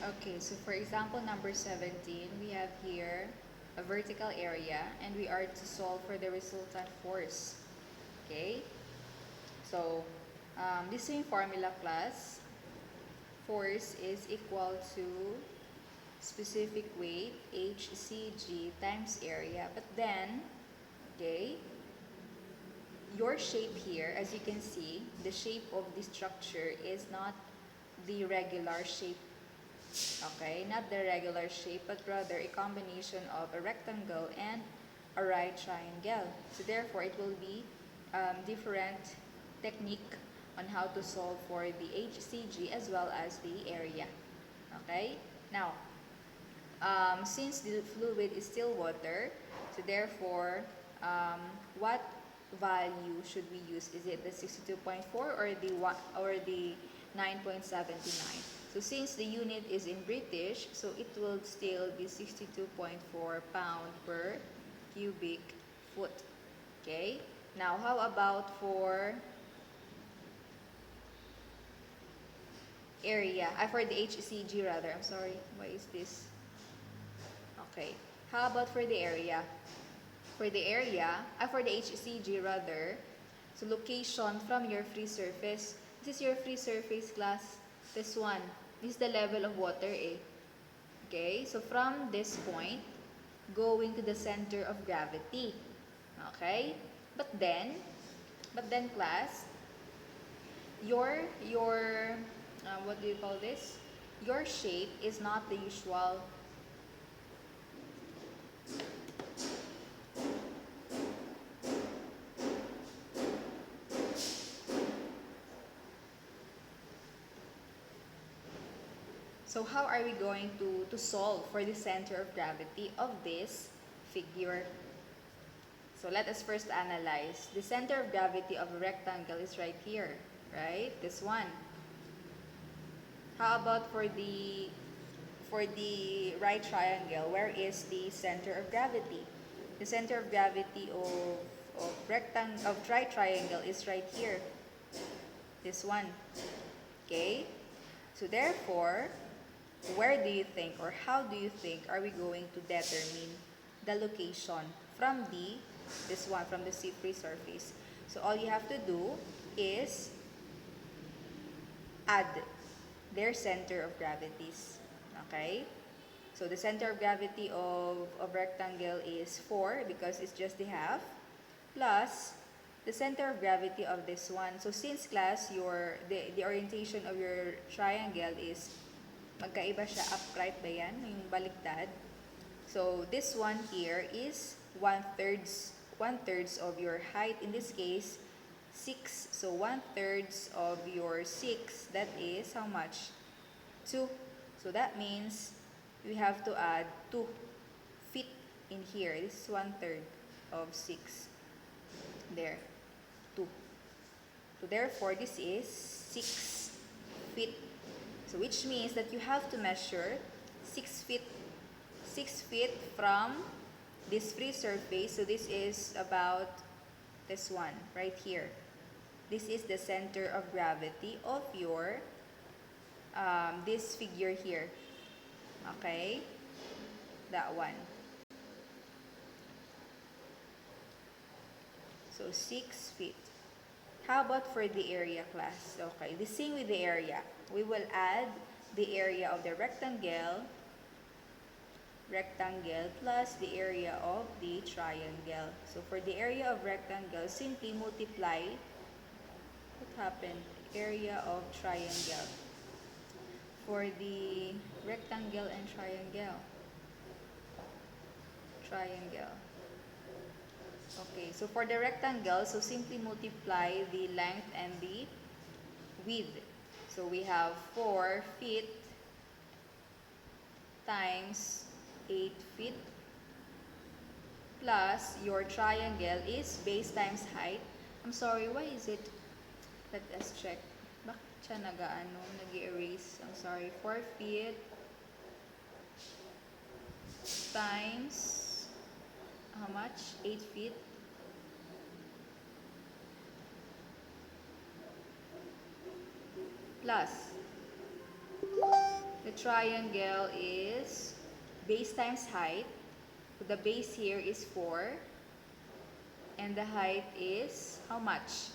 Okay, so for example number 17, we have here a vertical area and we are to solve for the resultant force. Okay, so this same formula class, force is equal to specific weight hcg times area, but then, okay, your shape here, as you can see, the shape of the structure is not the regular shape. Okay, not the regular shape, but rather a combination of a rectangle and a right triangle. So therefore, it will be different technique on how to solve for the HCG as well as the area. Okay, now, since the fluid is still water, so therefore, um, what value should we use? Is it the 62.4 or the 9.79? So since the unit is in British, so it will still be 62.4 pound per cubic foot. Okay? Now, how about for area? For the HCG rather. I'm sorry. Why is this? Okay. How about for the area? For the HCG rather, so location from your free surface. This is your free surface class. This one. This is the level of water eh. Okay, so from this point, going to the center of gravity. Okay? But then class, your what do you call this? Your shape is not the usual. So how are we going to solve for the center of gravity of this figure? So let us first analyze. The center of gravity of a rectangle is right here, right? This one. How about for the right triangle? Where is the center of gravity? The center of gravity of right triangle is right here. This one. Okay? So therefore, where do you think or how do you think are we going to determine the location from from the free surface? So all you have to do is add their center of gravities. Okay? So the center of gravity of rectangle is 4 because it's just the half, plus the center of gravity of this one. So since class, the orientation of your triangle is magkaiba siya, upright ba yan? Yung baliktad. So this one here is one-thirds of your height. In this case, 6. So one-thirds of your 6, that is how much? 2. So that means we have to add 2 feet in here. This is one-third of 6. There. 2. So therefore, this is 6 feet. So which means that you have to measure 6 feet. 6 feet from this free surface. So this is about this one right here. This is the center of gravity of your this figure here. Okay? That one. So 6 feet. How about for the area class? Okay, the same with the area. We will add the area of the rectangle plus the area of the triangle. So for the area of rectangle, simply multiply, what happened? Area of triangle. For the rectangle and triangle. Okay, so for the rectangle, so simply multiply the length and the width. So we have 4 feet times 8 feet plus your triangle is base times height. I'm sorry, why is it? Let us check. Bakit siya nag-erase? I'm sorry, 4 feet times how much? 8 feet plus the The triangle is base times height. So the base here is 4. And the height is how much?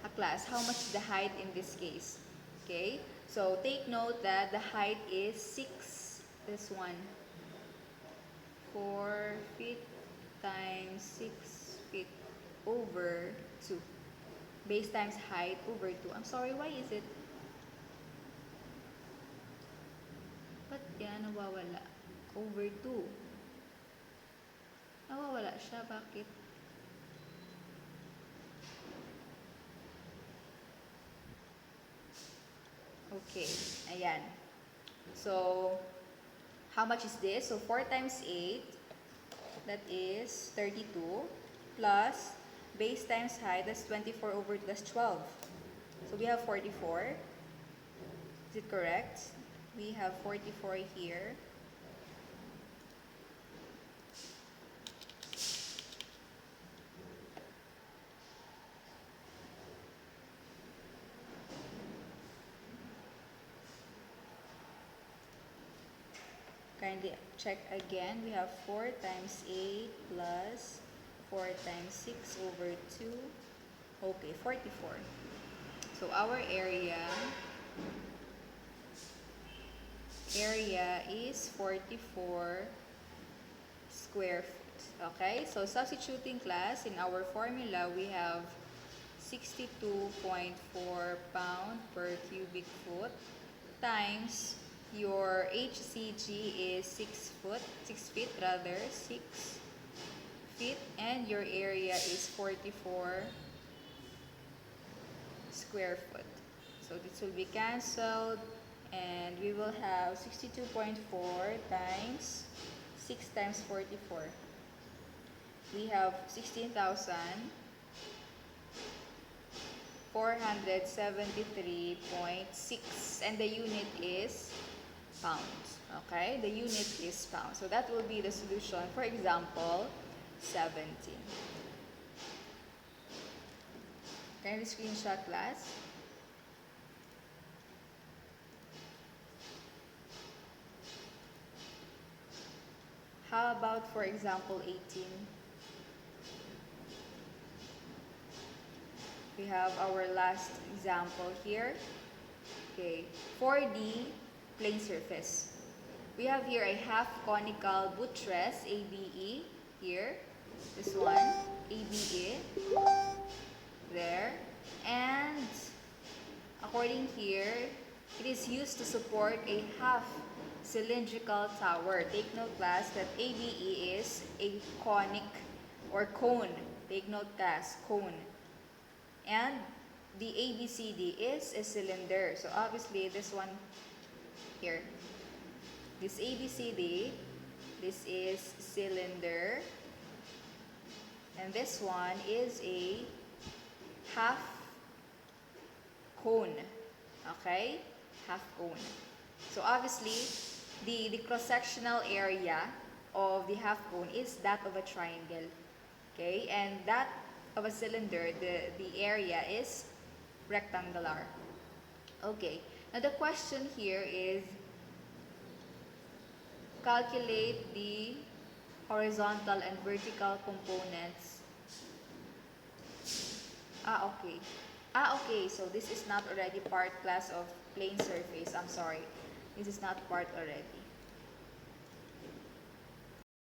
A class, how much is the height in this case? Okay, so take note that the height is 6. This one. 4 feet times 6 feet over 2. Base times height over 2. I'm sorry, why is it? Ba't yan nawawala? Over 2. Nawawala siya. Bakit? Okay. Ayan. So, how much is this? So, 4 times 8, that is 32, plus base times height, that's 24 over 2, that's 12. So, we have 44. Is it correct? We have 44 here. Kindly check again. We have 4 times 8 plus 4 times 6 over 2. Okay, 44. So our area is 44 square foot. Okay, so substituting class in our formula, we have 62.4 pound per cubic foot times your HCG is 6 feet rather, 6 feet, and your area is 44 square foot. So this will be cancelled, and we will have 62.4 times 6 times 44. We have 16,473.6, and the unit is pounds. Okay, the unit is pounds. So that will be the solution for example 17. Can you screenshot, class? How about for example 18? We have our last example here. Okay, 4D plane surface. We have here a half conical buttress, ABE, here. This one, ABE, there. And according here, it is used to support a half cylindrical tower. Take note, class, that ABE is a conic or cone. Take note, class, cone. And the ABCD is a cylinder. So obviously this one here, this ABCD, this is cylinder, and this one is a half cone. Okay, half cone. So obviously the cross-sectional area of the half cone is that of a triangle. Okay, and that of a cylinder, the area is rectangular. Okay, now the question here is calculate the horizontal and vertical components. Okay. Okay, so this is not already part, class, of plane surface. I'm sorry. This is not part already.